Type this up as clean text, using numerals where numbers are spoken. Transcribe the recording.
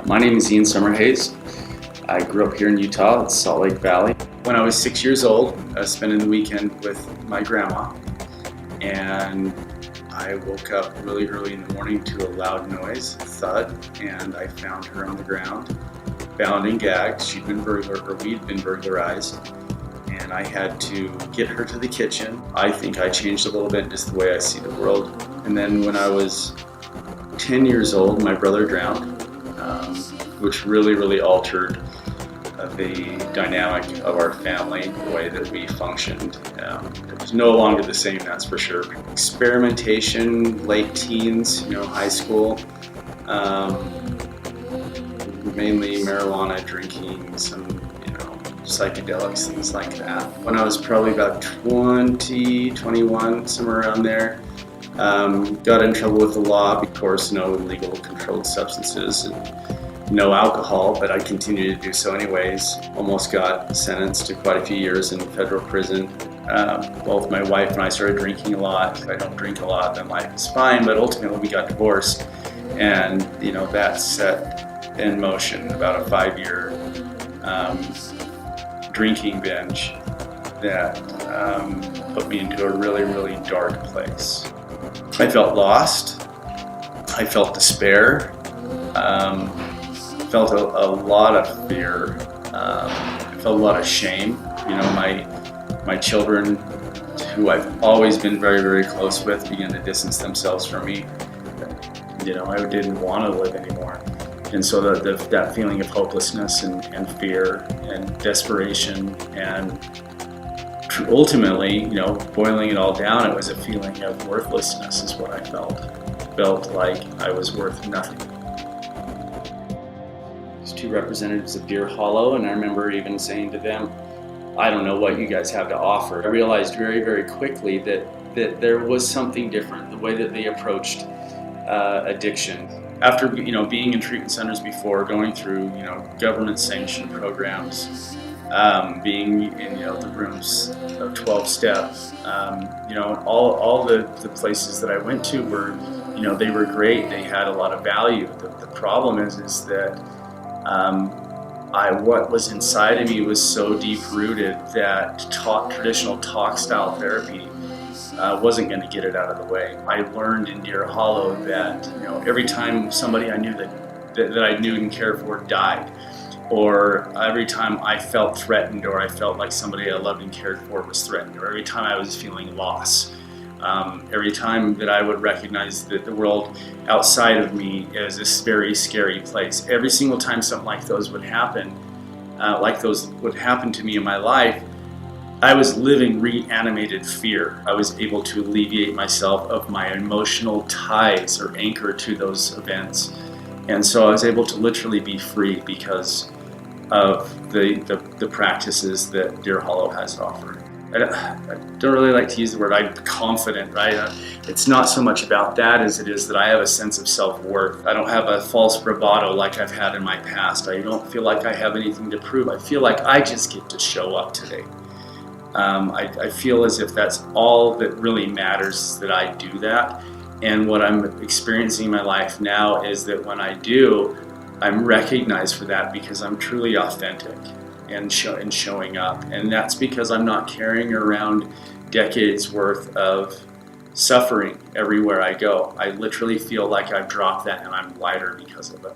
My name is Summerhays. I grew up here in Utah, at Salt Lake Valley. When I was 6 years old, I was spending the weekend with my grandma, and I woke up really early in the morning to a loud noise, a thud, and I found her on the ground, bound and gagged. We'd been burglarized, and I had to get her to the kitchen. I think I changed a little bit, just the way I see the world. And then when I was 10 years old, my brother drowned, which really alterred the dynamic of our family, the way that we functioned. It was no longer the same, that's for sure. Experimentation, late teens, high school, mainly marijuana, drinking, some, psychedelics, things like that. When I was probably about 20, 21, somewhere around there, got in trouble with the law. Of course, no illegal controlled substances and no alcohol, but I continued to do so anyways. Almost got sentenced to quite a few years in federal prison. Both my wife and I started drinking a lot. If I don't drink a lot, then life is fine, but ultimately we got divorced. And that set in motion about a 5-year drinking binge that put me into a really dark place. I felt lost. I felt despair. Felt a lot of fear. I felt a lot of shame. My children, who I've always been very close with, began to distance themselves from me. I didn't want to live anymore. And so that feeling of hopelessness and fear and desperation, and ultimately, boiling it all down, it was a feeling of worthlessness is what I felt. Felt like I was worth nothing. There's 2 representatives of Deer Hollow, and I remember even saying to them, I don't know what you guys have to offer. I realized very quickly that there was something different, the way that they approached addiction. After being in treatment centers before, going through government sanctioned programs, being in the rooms of 12-step, all the places that I went to were they were great. They had a lot of value. The problem is that what was inside of me was so deep rooted that traditional talk style therapy wasn't going to get it out of the way. I learned in Deer Hollow that every time somebody I knew that I knew and cared for died, or every time I felt threatened, or I felt like somebody I loved and cared for was threatened, or every time I was feeling loss, every time that I would recognize that the world outside of me is this very scary place, every single time something like those would happen, to me in my life, I was living reanimated fear. I was able to alleviate myself of my emotional ties or anchor to those events. And so I was able to literally be free because of the practices that Deer Hollow has to offer. I don't really like to use the word I'm confident, right? It's not so much about that as it is that I have a sense of self-worth. I don't have a false bravado like I've had in my past. I don't feel like I have anything to prove. I feel like I just get to show up today. I feel as if that's all that really matters, is that I do that. And what I'm experiencing in my life now is that when I do, I'm recognized for that because I'm truly authentic and showing up. And that's because I'm not carrying around decades worth of suffering everywhere I go. I literally feel like I've dropped that and I'm lighter because of it.